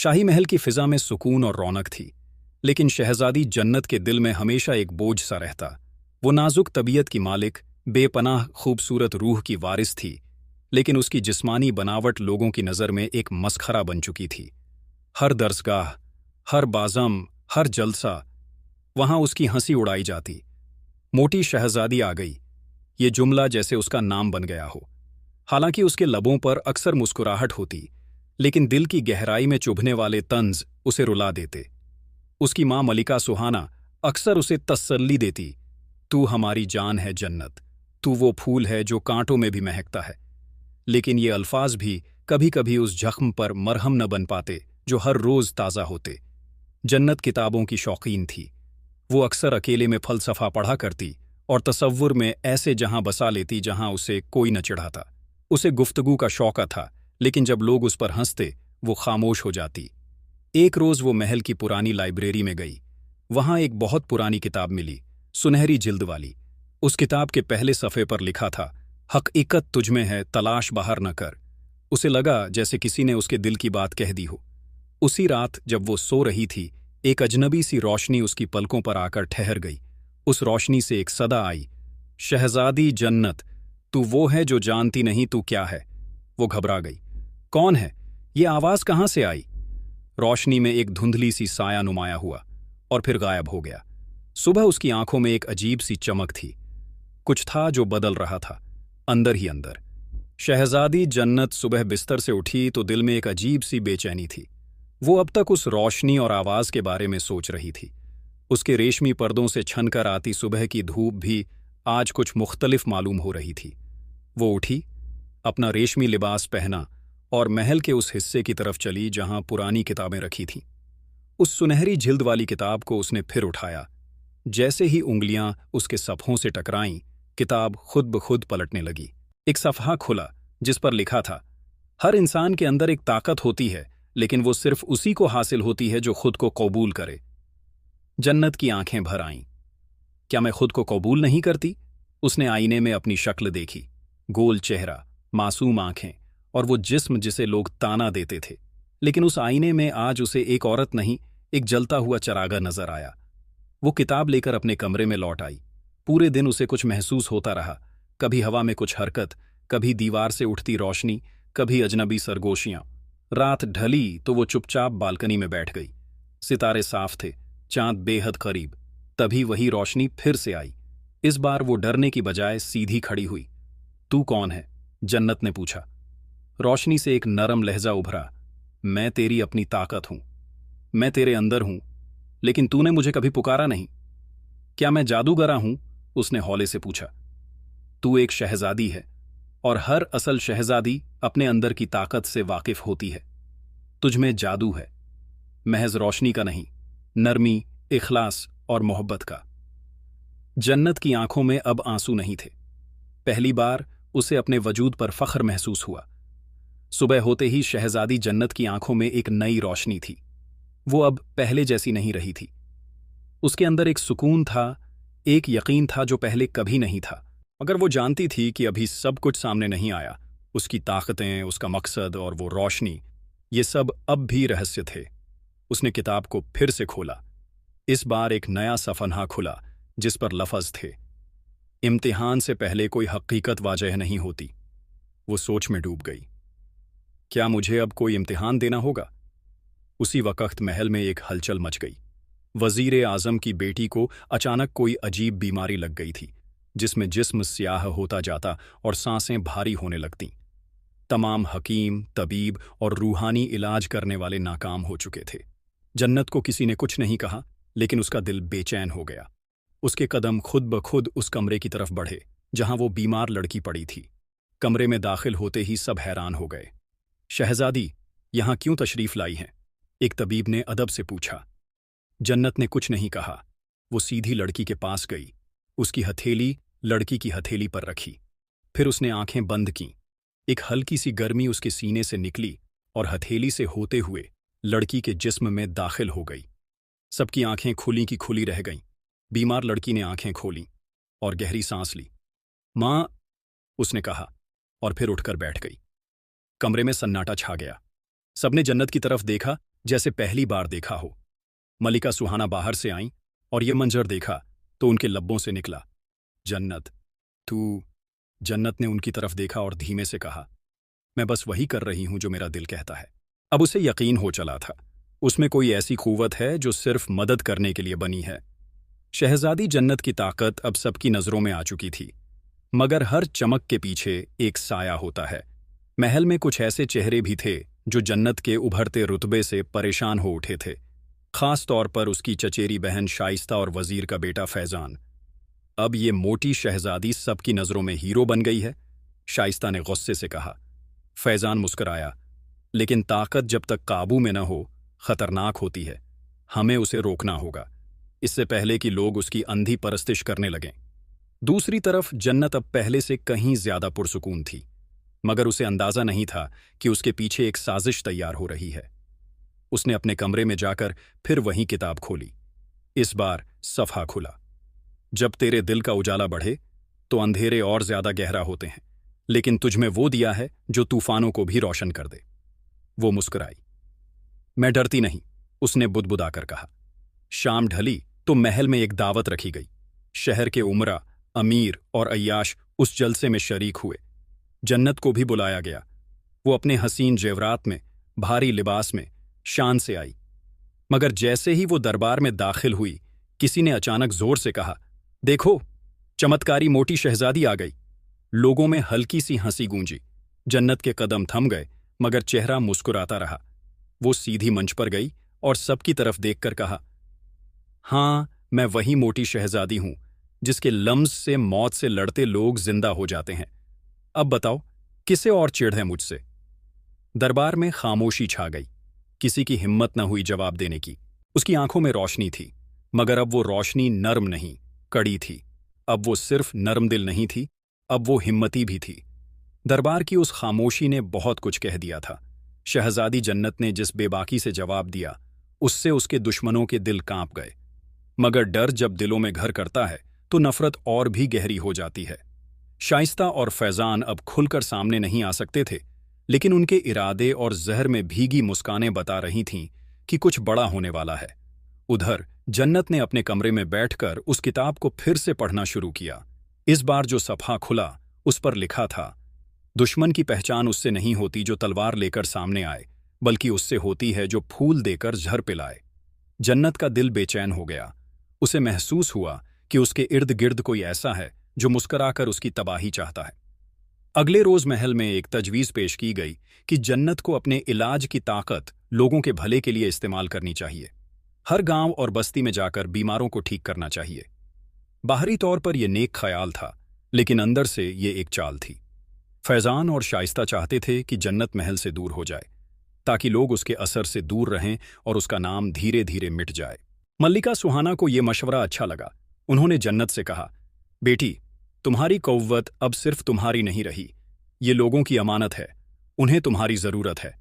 शाही महल की फिजा में सुकून और रौनक थी, लेकिन शहजादी जन्नत के दिल में हमेशा एक बोझ सा रहता। वो नाजुक तबीयत की मालिक, बेपनाह खूबसूरत रूह की वारिस थी, लेकिन उसकी जिस्मानी बनावट लोगों की नज़र में एक मसखरा बन चुकी थी। हर दरसगाह, हर बाज़म, हर जलसा, वहां उसकी हंसी उड़ाई जाती। मोटी शहजादी आ गई, ये जुमला जैसे उसका नाम बन गया हो। हालांकि उसके लबों पर अक्सर मुस्कुराहट होती, लेकिन दिल की गहराई में चुभने वाले तंज उसे रुला देते। उसकी मां मलिका सुहाना अक्सर उसे तसल्ली देती, तू हमारी जान है जन्नत, तू वो फूल है जो कांटों में भी महकता है। लेकिन ये अल्फाज भी कभी कभी उस जख्म पर मरहम न बन पाते जो हर रोज ताज़ा होते। जन्नत किताबों की शौकीन थी। वो अक्सर अकेले में फलसफा पढ़ा करती और तसव्वुर में ऐसे जहां बसा लेती जहां उसे कोई न चिढ़ाता। उसे गुफ्तगू का शौका था, लेकिन जब लोग उस पर हंसते वो खामोश हो जाती। एक रोज वो महल की पुरानी लाइब्रेरी में गई। वहां एक बहुत पुरानी किताब मिली, सुनहरी जिल्द वाली। उस किताब के पहले सफ़े पर लिखा था, हक़ीक़त तुझमें है, तलाश बाहर न कर। उसे लगा जैसे किसी ने उसके दिल की बात कह दी हो। उसी रात जब वो सो रही थी, एक अजनबी सी रोशनी उसकी पलकों पर आकर ठहर गई। उस रोशनी से एक सदा आई, शहजादी जन्नत, तू वो है जो जानती नहीं तू क्या है। वो घबरा गई। कौन है? ये आवाज़ कहाँ से आई? रोशनी में एक धुंधली सी साया नुमाया हुआ और फिर गायब हो गया। सुबह उसकी आंखों में एक अजीब सी चमक थी। कुछ था जो बदल रहा था, अंदर ही अंदर। शहजादी जन्नत सुबह बिस्तर से उठी तो दिल में एक अजीब सी बेचैनी थी। वो अब तक उस रोशनी और आवाज़ के बारे में सोच रही थी। उसके रेशमी पर्दों से छनकर आती सुबह की धूप भी आज कुछ मुख्तलिफ मालूम हो रही थी। वो उठी, अपना रेशमी लिबास पहना और महल के उस हिस्से की तरफ चली जहां पुरानी किताबें रखी थीं। उस सुनहरी जिल्द वाली किताब को उसने फिर उठाया। जैसे ही उंगलियां उसके सफ़ों से टकराईं, किताब खुद ब खुद पलटने लगी। एक सफ़हा खुला जिस पर लिखा था, हर इंसान के अंदर एक ताकत होती है, लेकिन वो सिर्फ उसी को हासिल होती है जो खुद को कबूल करे। जन्नत की आंखें भर आईं। क्या मैं खुद को कबूल नहीं करती? उसने आईने में अपनी शक्ल देखी, गोल चेहरा, मासूम आंखें और वो जिस्म जिसे लोग ताना देते थे। लेकिन उस आईने में आज उसे एक औरत नहीं, एक जलता हुआ चरागा नजर आया। वो किताब लेकर अपने कमरे में लौट आई। पूरे दिन उसे कुछ महसूस होता रहा, कभी हवा में कुछ हरकत, कभी दीवार से उठती रोशनी, कभी अजनबी सरगोशियां। रात ढली तो वो चुपचाप बालकनी में बैठ गई। सितारे साफ थे, चांद बेहद करीब। तभी वही रोशनी फिर से आई। इस बार वो डरने की बजाय सीधी खड़ी हुई। तू कौन है? जन्नत ने पूछा। रोशनी से एक नरम लहजा उभरा, मैं तेरी अपनी ताकत हूं, मैं तेरे अंदर हूं, लेकिन तूने मुझे कभी पुकारा नहीं। क्या मैं जादूगरा हूं? उसने हौले से पूछा। तू एक शहजादी है और हर असल शहजादी अपने अंदर की ताकत से वाकिफ होती है। तुझमें जादू है, महज रोशनी का नहीं, नरमी, इखलास और मोहब्बत का। जन्नत की आंखों में अब आंसू नहीं थे। पहली बार उसे अपने वजूद पर फख्र महसूस हुआ। सुबह होते ही शहजादी जन्नत की आंखों में एक नई रोशनी थी। वो अब पहले जैसी नहीं रही थी। उसके अंदर एक सुकून था, एक यकीन था जो पहले कभी नहीं था। मगर वो जानती थी कि अभी सब कुछ सामने नहीं आया। उसकी ताकतें, उसका मकसद और वो रोशनी, ये सब अब भी रहस्य थे। उसने किताब को फिर से खोला। इस बार एक नया सफ़नहा खुला जिस पर लफ्ज़ थे, इम्तिहान से पहले कोई हकीकत वाजह नहीं होती। वो सोच में डूब गई। क्या मुझे अब कोई इम्तिहान देना होगा? उसी वक्त महल में एक हलचल मच गई। वज़ीर आज़म की बेटी को अचानक कोई अजीब बीमारी लग गई थी, जिसमें जिस्म स्याह होता जाता और सांसें भारी होने लगतीं। तमाम हकीम, तबीब और रूहानी इलाज करने वाले नाकाम हो चुके थे। जन्नत को किसी ने कुछ नहीं कहा, लेकिन उसका दिल बेचैन हो गया। उसके कदम खुद ब खुद उस कमरे की तरफ बढ़े जहां वो बीमार लड़की पड़ी थी। कमरे में दाखिल होते ही सब हैरान हो गए। शहजादी, यहां क्यों तशरीफ लाई हैं? एक तबीब ने अदब से पूछा। जन्नत ने कुछ नहीं कहा। वो सीधी लड़की के पास गई, उसकी हथेली लड़की की हथेली पर रखी। फिर उसने आंखें बंद कीं। एक हल्की सी गर्मी उसके सीने से निकली और हथेली से होते हुए लड़की के जिस्म में दाखिल हो गई। सबकी आंखें खुली की खुली रह गईं। बीमार लड़की ने आंखें खोलीं और गहरी सांस ली। मां, उसने कहा और फिर उठकर बैठ गई। कमरे में सन्नाटा छा गया। सबने जन्नत की तरफ देखा, जैसे पहली बार देखा हो। मलिका सुहाना बाहर से आईं और ये मंजर देखा तो उनके लब्बों से निकला, जन्नत, तू। जन्नत ने उनकी तरफ देखा और धीमे से कहा, मैं बस वही कर रही हूं जो मेरा दिल कहता है। अब उसे यकीन हो चला था, उसमें कोई ऐसी क़ुव्वत है जो सिर्फ मदद करने के लिए बनी है। शहजादी जन्नत की ताकत अब सबकी नज़रों में आ चुकी थी, मगर हर चमक के पीछे एक साया होता है। महल में कुछ ऐसे चेहरे भी थे जो जन्नत के उभरते रुतबे से परेशान हो उठे थे, खास तौर पर उसकी चचेरी बहन शाइस्ता और वजीर का बेटा फैजान। अब ये मोटी शहजादी सबकी नज़रों में हीरो बन गई है, शाइस्ता ने गुस्से से कहा। फैजान मुस्कुराया, लेकिन ताकत जब तक काबू में न हो खतरनाक होती है, हमें उसे रोकना होगा, इससे पहले कि लोग उसकी अंधी परस्तिश करने लगें। दूसरी तरफ जन्नत अब पहले से कहीं ज्यादा पुरसुकून थी, मगर उसे अंदाजा नहीं था कि उसके पीछे एक साजिश तैयार हो रही है। उसने अपने कमरे में जाकर फिर वही किताब खोली। इस बार सफ़ा खुला। जब तेरे दिल का उजाला बढ़े तो अंधेरे और ज्यादा गहरा होते हैं, लेकिन तुझमें वो दिया है जो तूफानों को भी रोशन कर दे। वो मुस्कुराई। मैं डरती नहीं, उसने बुदबुदाकर कहा। शाम ढली तो महल में एक दावत रखी गई। शहर के उमरा, अमीर और अय्याश उस जलसे में शरीक हुए। जन्नत को भी बुलाया गया। वो अपने हसीन जेवरात में, भारी लिबास में, शान से आई। मगर जैसे ही वो दरबार में दाखिल हुई, किसी ने अचानक जोर से कहा, देखो, चमत्कारी मोटी शहजादी आ गई। लोगों में हल्की सी हंसी गूंजी। जन्नत के कदम थम गए, मगर चेहरा मुस्कुराता रहा। वो सीधी मंच पर गई और सबकी तरफ देखकर कहा, हाँ, मैं वही मोटी शहजादी हूं जिसके लम्स से मौत से लड़ते लोग जिंदा हो जाते हैं। अब बताओ, किसे और चिढ़ है मुझसे? दरबार में खामोशी छा गई। किसी की हिम्मत न हुई जवाब देने की। उसकी आंखों में रोशनी थी, मगर अब वो रोशनी नर्म नहीं, कड़ी थी। अब वो सिर्फ नर्म दिल नहीं थी, अब वो हिम्मती भी थी। दरबार की उस खामोशी ने बहुत कुछ कह दिया था। शहजादी जन्नत ने जिस बेबाकी से जवाब दिया, उससे उसके दुश्मनों के दिल कांप गए। मगर डर जब दिलों में घर करता है तो नफरत और भी गहरी हो जाती है। शाइस्ता और फैजान अब खुलकर सामने नहीं आ सकते थे, लेकिन उनके इरादे और जहर में भीगी मुस्कानें बता रही थीं कि कुछ बड़ा होने वाला है। उधर जन्नत ने अपने कमरे में बैठकर उस किताब को फिर से पढ़ना शुरू किया। इस बार जो सफ़ा खुला, उस पर लिखा था, दुश्मन की पहचान उससे नहीं होती जो तलवार लेकर सामने आए, बल्कि उससे होती है जो फूल देकर जहर पिलाए। जन्नत का दिल बेचैन हो गया। उसे महसूस हुआ कि उसके इर्द गिर्द कोई ऐसा है जो मुस्कुराकर उसकी तबाही चाहता है। अगले रोज महल में एक तजवीज़ पेश की गई कि जन्नत को अपने इलाज की ताकत लोगों के भले के लिए इस्तेमाल करनी चाहिए। हर गांव और बस्ती में जाकर बीमारों को ठीक करना चाहिए। बाहरी तौर पर यह नेक ख्याल था, लेकिन अंदर से ये एक चाल थी। फैजान और शाइस्ता चाहते थे कि जन्नत महल से दूर हो जाए, ताकि लोग उसके असर से दूर रहें और उसका नाम धीरे धीरे मिट जाए। मल्लिका सुहाना को यह मशवरा अच्छा लगा। उन्होंने जन्नत से कहा, बेटी, तुम्हारी कौव्वत अब सिर्फ तुम्हारी नहीं रही, ये लोगों की अमानत है, उन्हें तुम्हारी जरूरत है।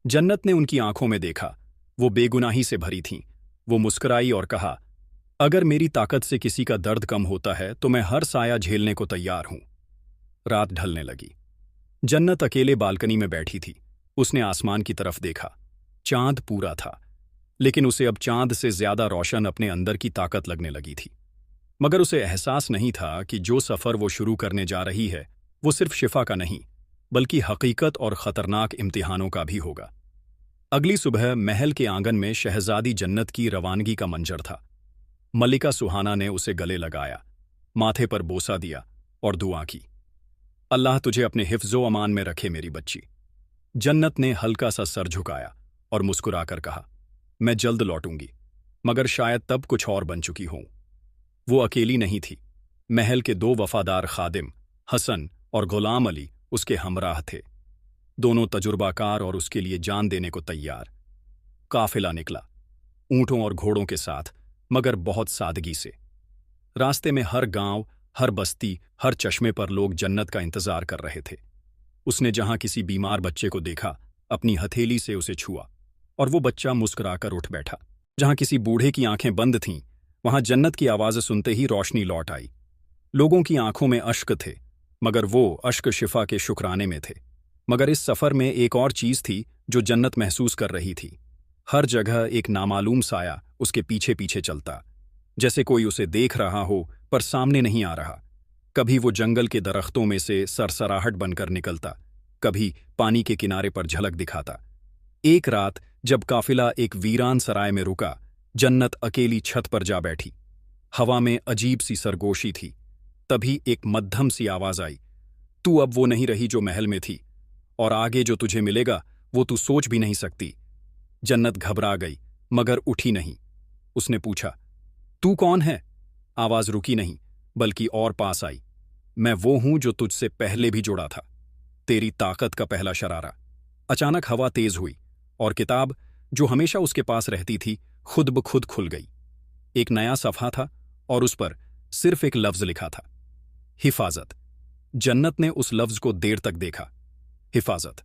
जन्नत ने उनकी आंखों में देखा, वो बेगुनाही से भरी थीं। वो मुस्कुराई और कहा, अगर मेरी ताकत से किसी का दर्द कम होता है तो मैं हर साया झेलने को तैयार हूं। रात ढलने लगी। जन्नत अकेले बालकनी में बैठी थी। उसने आसमान की तरफ देखा। चांद पूरा था, लेकिन उसे अब चांद से ज्यादा रोशन अपने अंदर की ताकत लगने लगी थी। मगर उसे एहसास नहीं था कि जो सफर वो शुरू करने जा रही है, वो सिर्फ शिफा का नहीं, बल्कि हकीकत और खतरनाक इम्तिहानों का भी होगा। अगली सुबह महल के आंगन में शहजादी जन्नत की रवानगी का मंजर था। मल्लिका सुहाना ने उसे गले लगाया, माथे पर बोसा दिया और दुआ की, अल्लाह तुझे अपने हिफ्ज़ो अमान में रखे मेरी बच्ची। जन्नत ने हल्का सा सर झुकाया और मुस्कुराकर कहा, मैं जल्द लौटूंगी, मगर शायद तब कुछ और बन चुकी हूं। वो अकेली नहीं थी। महल के दो वफादार खादिम, हसन और गुलाम अली, उसके हमराह थे। दोनों तजुर्बाकार और उसके लिए जान देने को तैयार। काफिला निकला, ऊंटों और घोड़ों के साथ, मगर बहुत सादगी से। रास्ते में हर गांव, हर बस्ती, हर चश्मे पर लोग जन्नत का इंतजार कर रहे थे। उसने जहां किसी बीमार बच्चे को देखा, अपनी हथेली से उसे छुआ, और वो बच्चा मुस्कुराकर उठ बैठा। जहां किसी बूढ़े की आंखें बंद थीं, वहां जन्नत की आवाज़ सुनते ही रोशनी लौट आई। लोगों की आंखों में अश्क थे, मगर वो अश्क शिफा के शुक्राने में थे। मगर इस सफ़र में एक और चीज़ थी जो जन्नत महसूस कर रही थी। हर जगह एक नामालूम साया उसके पीछे पीछे चलता, जैसे कोई उसे देख रहा हो पर सामने नहीं आ रहा। कभी वो जंगल के दरख्तों में से सरसराहट बनकर निकलता, कभी पानी के किनारे पर झलक दिखाता। एक रात जब काफिला एक वीरान सराय में रुका, जन्नत अकेली छत पर जा बैठी। हवा में अजीब सी सरगोशी थी। तभी एक मध्यम सी आवाज आई, तू अब वो नहीं रही जो महल में थी, और आगे जो तुझे मिलेगा वो तू सोच भी नहीं सकती। जन्नत घबरा गई मगर उठी नहीं। उसने पूछा, तू कौन है? आवाज रुकी नहीं बल्कि और पास आई, मैं वो हूं जो तुझसे पहले भी जुड़ा था, तेरी ताकत का पहला शरारा। अचानक हवा तेज हुई और किताब जो हमेशा उसके पास रहती थी खुद ब खुद खुल गई। एक नया सफ़ा था और उस पर सिर्फ एक लफ्ज लिखा था, हिफाजत। जन्नत ने उस लफ्ज को देर तक देखा। हिफाजत,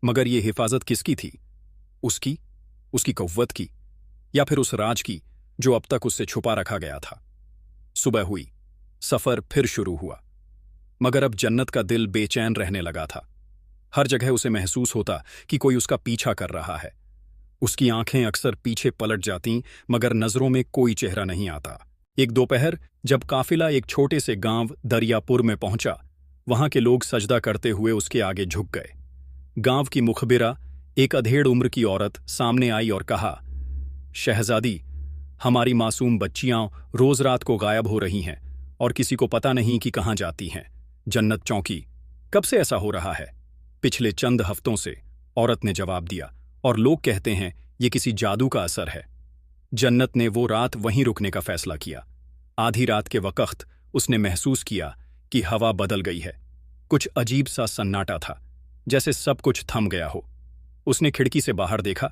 मगर ये हिफाजत किसकी थी? उसकी, उसकी कव्वत की, या फिर उस राज की जो अब तक उससे छुपा रखा गया था? सुबह हुई, सफर फिर शुरू हुआ, मगर अब जन्नत का दिल बेचैन रहने लगा था। हर जगह उसे महसूस होता कि कोई उसका पीछा कर रहा है। उसकी आंखें अक्सर पीछे पलट जातीं मगर नजरों में कोई चेहरा नहीं आता। एक दोपहर जब काफिला एक छोटे से गांव दरियापुर में पहुंचा, वहां के लोग सजदा करते हुए उसके आगे झुक गए। गांव की मुखबिरा, एक अधेड़ उम्र की औरत, सामने आई और कहा, शहजादी, हमारी मासूम बच्चियां रोज रात को गायब हो रही हैं और किसी को पता नहीं कि कहाँ जाती हैं। जन्नत चौंकी, कब से ऐसा हो रहा है? पिछले चंद हफ्तों से, औरत ने जवाब दिया, और लोग कहते हैं ये किसी जादू का असर है। जन्नत ने वो रात वहीं रुकने का फैसला किया। आधी रात के वक्त उसने महसूस किया कि हवा बदल गई है। कुछ अजीब सा सन्नाटा था, जैसे सब कुछ थम गया हो। उसने खिड़की से बाहर देखा।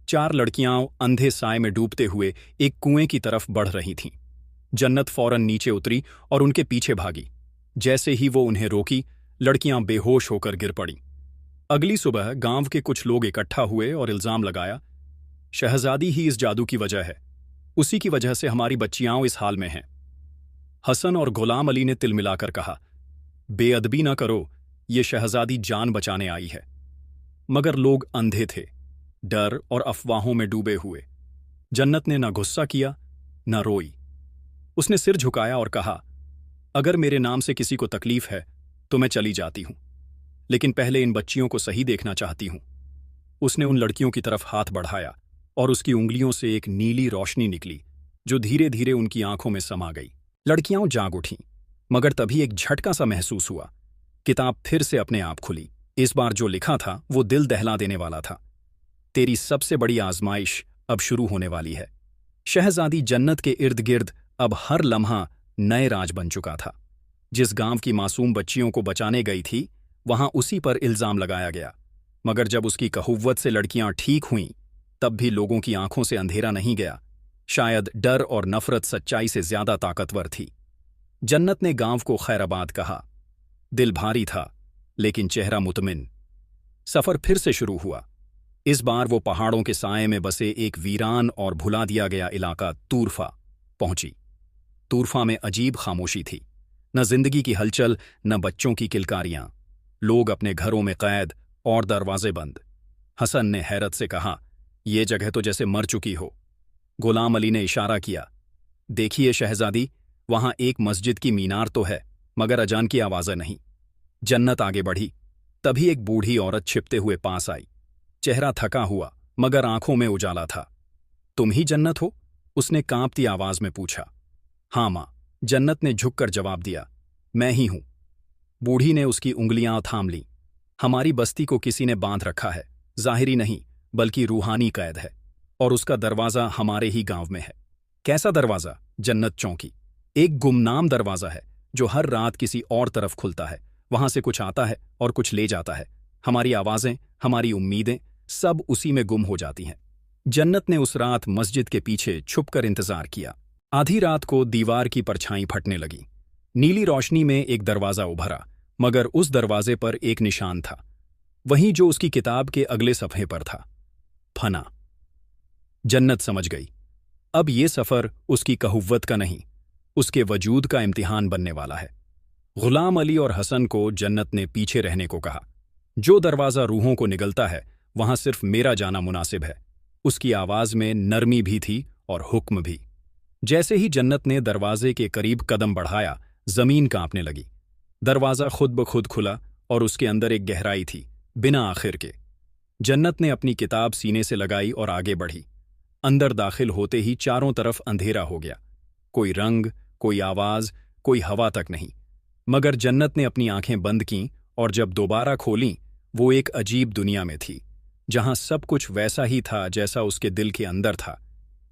4 लड़कियां अंधे साए में डूबते हुए एक कुएं की तरफ बढ़ रही थीं। जन्नत फौरन नीचे उतरी और उनके पीछे भागी। जैसे ही वो उन्हें रोकी, लड़कियां बेहोश होकर गिर पड़ीं। अगली सुबह गांव के कुछ लोग इकट्ठा हुए और इल्जाम लगाया, शहजादी ही इस जादू की वजह है, उसी की वजह से हमारी बच्चियां इस हाल में हैं। हसन और गुलाम अली ने तिल मिलाकर कहा, बेअदबी न करो, ये शहजादी जान बचाने आई है। मगर लोग अंधे थे, डर और अफवाहों में डूबे हुए। जन्नत ने न गुस्सा किया न रोई। उसने सिर झुकाया और कहा, अगर मेरे नाम से किसी को तकलीफ है तो मैं चली जाती हूं, लेकिन पहले इन बच्चियों को सही देखना चाहती हूं। उसने उन लड़कियों की तरफ हाथ बढ़ाया और उसकी उंगलियों से एक नीली रोशनी निकली जो धीरे धीरे उनकी आंखों में समा गई। लड़कियां जाग उठीं, मगर तभी एक झटका सा महसूस हुआ। किताब फिर से अपने आप खुली। इस बार जो लिखा था वो दिल दहला देने वाला था। तेरी सबसे बड़ी आजमाइश अब शुरू होने वाली है। शहजादी जन्नत के इर्द गिर्द अब हर लम्हा नए राज बन चुका था। जिस गांव की मासूम बच्चियों को बचाने गई थी, वहां उसी पर इल्जाम लगाया गया। मगर जब उसकी कहुव्वत से लड़कियां ठीक हुईं, तब भी लोगों की आंखों से अंधेरा नहीं गया। शायद डर और नफरत सच्चाई से ज्यादा ताकतवर थी। जन्नत ने गांव को खैराबाद कहा। दिल भारी था, लेकिन चेहरा मुतमिन। सफर फिर से शुरू हुआ। इस बार वो पहाड़ों के साए में बसे एक वीरान और भुला दिया गया इलाका तूरफा पहुंची। तूरफा में अजीब खामोशी थी, न जिंदगी की हलचल, न बच्चों की किलकारियां। लोग अपने घरों में कैद और दरवाजे बंद। हसन ने हैरत से कहा, ये जगह तो जैसे मर चुकी हो। गुलाम अली ने इशारा किया, देखिए शहजादी, वहां एक मस्जिद की मीनार तो है, मगर अजान की आवाज़ें नहीं। जन्नत आगे बढ़ी। तभी एक बूढ़ी औरत छिपते हुए पास आई। चेहरा थका हुआ मगर आंखों में उजाला था। तुम ही जन्नत हो? उसने कांपती आवाज में पूछा। हाँ मां, जन्नत ने झुककर जवाब दिया, मैं ही हूं। बूढ़ी ने उसकी उंगलियां थाम लीं। हमारी बस्ती को किसी ने बांध रखा है, जाहिरी नहीं बल्कि रूहानी कैद है, और उसका दरवाजा हमारे ही गांव में है। कैसा दरवाजा? जन्नत चौंकी। एक गुमनाम दरवाजा है जो हर रात किसी और तरफ खुलता है। वहां से कुछ आता है और कुछ ले जाता है। हमारी आवाजें, हमारी उम्मीदें, सब उसी में गुम हो जाती हैं। जन्नत ने उस रात मस्जिद के पीछे छुपकर इंतजार किया। आधी रात को दीवार की परछाई फटने लगी। नीली रोशनी में एक दरवाजा उभरा, मगर उस दरवाजे पर एक निशान था, वहीं जो उसकी किताब के अगले सफ़े पर था, फना। जन्नत समझ गई, अब ये सफ़र उसकी कहुव्वत का नहीं, उसके वजूद का इम्तिहान बनने वाला है। गुलाम अली और हसन को जन्नत ने पीछे रहने को कहा। जो दरवाज़ा रूहों को निगलता है, वहां सिर्फ मेरा जाना मुनासिब है। उसकी आवाज में नरमी भी थी और हुक्म भी। जैसे ही जन्नत ने दरवाजे के करीब कदम बढ़ाया, जमीन कांपने लगी। दरवाजा खुद ब खुद खुला और उसके अंदर एक गहराई थी, बिना आखिर के। जन्नत ने अपनी किताब सीने से लगाई और आगे बढ़ी। अंदर दाखिल होते ही चारों तरफ अंधेरा हो गया। कोई रंग, कोई आवाज, कोई हवा तक नहीं। मगर जन्नत ने अपनी आंखें बंद कीं और जब दोबारा खोलीं, वो एक अजीब दुनिया में थी, जहां सब कुछ वैसा ही था जैसा उसके दिल के अंदर था।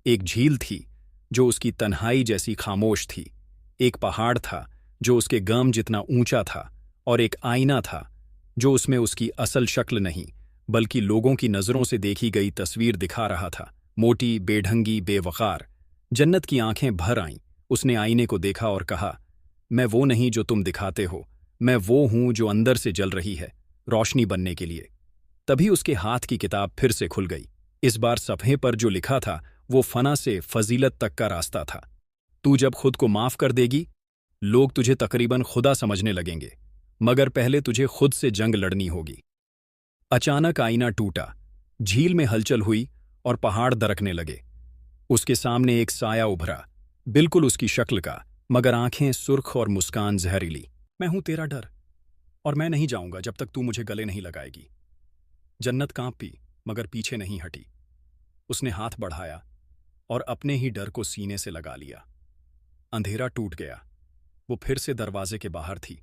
एक झील थी जो उसकी तन्हाई जैसी खामोश थी, एक पहाड़ था जो उसके गम जितना ऊंचा था, और एक आईना था जो उसमें उसकी असल शक्ल नहीं बल्कि लोगों की नज़रों से देखी गई तस्वीर दिखा रहा था, मोटी, बेढंगी, बेवकार। जन्नत की आंखें भर आईं। उसने आईने को देखा और कहा, मैं वो नहीं जो तुम दिखाते हो, मैं वो हूं जो अंदर से जल रही है, रोशनी बनने के लिए। तभी उसके हाथ की किताब फिर से खुल गई। इस बार सफ़े पर जो लिखा था वो फना से फजीलत तक का रास्ता था। तू जब खुद को माफ कर देगी, लोग तुझे तकरीबन खुदा समझने लगेंगे, मगर पहले तुझे खुद से जंग लड़नी होगी। अचानक आईना टूटा, झील में हलचल हुई और पहाड़ दरकने लगे। उसके सामने एक साया उभरा, बिल्कुल उसकी शक्ल का, मगर आंखें सुर्ख और मुस्कान जहरीली। मैं हूं तेरा डर, और मैं नहीं जाऊंगा जब तक तू मुझे गले नहीं लगाएगी। जन्नत कांपी, मगर पीछे नहीं हटी। उसने हाथ बढ़ाया और अपने ही डर को सीने से लगा लिया। अंधेरा टूट गया। वो फिर से दरवाजे के बाहर थी,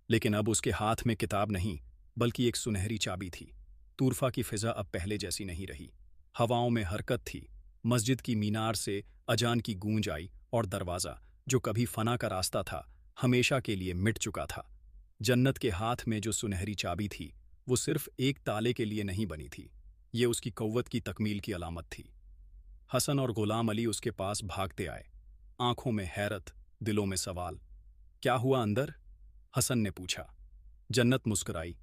लेकिन अब उसके हाथ में किताब नहीं बल्कि एक सुनहरी चाबी थी। तूरफा की फिजा अब पहले जैसी नहीं रही। हवाओं में हरकत थी। मस्जिद की मीनार से अजान की गूंज आई और दरवाज़ा, जो कभी फना का रास्ता था, हमेशा के लिए मिट चुका था। जन्नत के हाथ में जो सुनहरी चाबी थी, वो सिर्फ एक ताले के लिए नहीं बनी थी, ये उसकी कव्वत की तकमील की अलामत थी। हसन और गुलाम अली उसके पास भागते आए, आंखों में हैरत, दिलों में सवाल। क्या हुआ अंदर? हसन ने पूछा। जन्नत मुस्कुराई।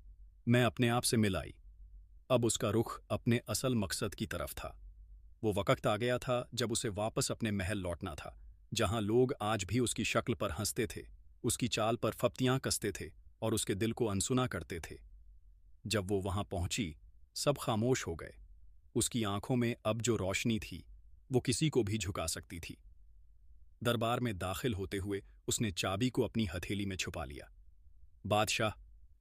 मैं अपने आप से मिल आई। अब उसका रुख अपने असल मकसद की तरफ था। वो वक्त आ गया था जब उसे वापस अपने महल लौटना था, जहां लोग आज भी उसकी शक्ल पर हंसते थे, उसकी चाल पर फप्तियां कसते थे और उसके दिल को अनसुना करते थे। जब वो वहां पहुंची, सब खामोश हो गए। उसकी आंखों में अब जो रोशनी थी, वो किसी को भी झुका सकती थी। दरबार में दाखिल होते हुए उसने चाबी को अपनी हथेली में छुपा लिया। बादशाह,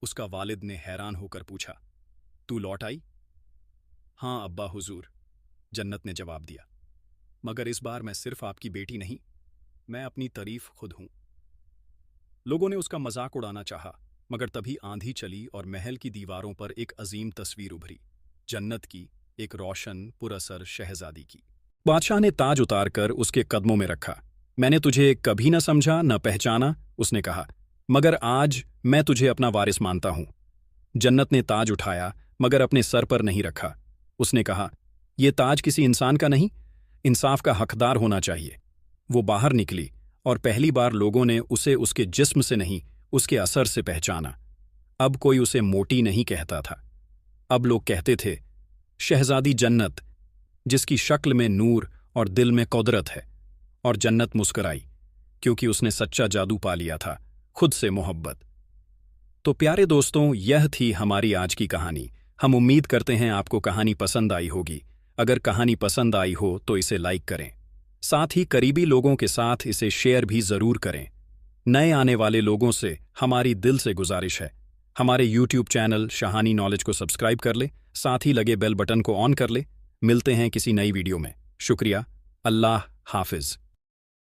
उसका वालिद ने हैरान होकर पूछा, तू लौट आई? हाँ अब्बा हुजूर, जन्नत ने जवाब दिया। मगर इस बार मैं सिर्फ आपकी बेटी नहीं, मैं अपनी तारीफ खुद हूं। लोगों ने उसका मजाक उड़ाना चाहा, मगर तभी आंधी चली और महल की दीवारों पर एक अजीम तस्वीर उभरी, जन्नत की, एक रोशन पुरअसर शहजादी की। बादशाह ने ताज उतारकर उसके कदमों में रखा। मैंने तुझे कभी न समझा, न पहचाना, उसने कहा, मगर आज मैं तुझे अपना वारिस मानता हूं। जन्नत ने ताज उठाया, मगर अपने सर पर नहीं रखा। उसने कहा, यह ताज किसी इंसान का नहीं, इंसाफ का हकदार होना चाहिए। वो बाहर निकली और पहली बार लोगों ने उसे उसके जिस्म से नहीं, उसके असर से पहचाना। अब कोई उसे मोटी नहीं कहता था। अब लोग कहते थे, शहजादी जन्नत, जिसकी शक्ल में नूर और दिल में कुदरत है। और जन्नत मुस्कुराई, क्योंकि उसने सच्चा जादू पा लिया था, खुद से मोहब्बत। तो प्यारे दोस्तों, यह थी हमारी आज की कहानी। हम उम्मीद करते हैं आपको कहानी पसंद आई होगी। अगर कहानी पसंद आई हो तो इसे लाइक करें, साथ ही करीबी लोगों के साथ इसे शेयर भी ज़रूर करें। नए आने वाले लोगों से हमारी दिल से गुजारिश है, हमारे YouTube चैनल शहानी नॉलेज को सब्सक्राइब कर ले, साथ ही लगे बेल बटन को ऑन कर ले। मिलते हैं किसी नई वीडियो में। शुक्रिया। अल्लाह हाफिज़।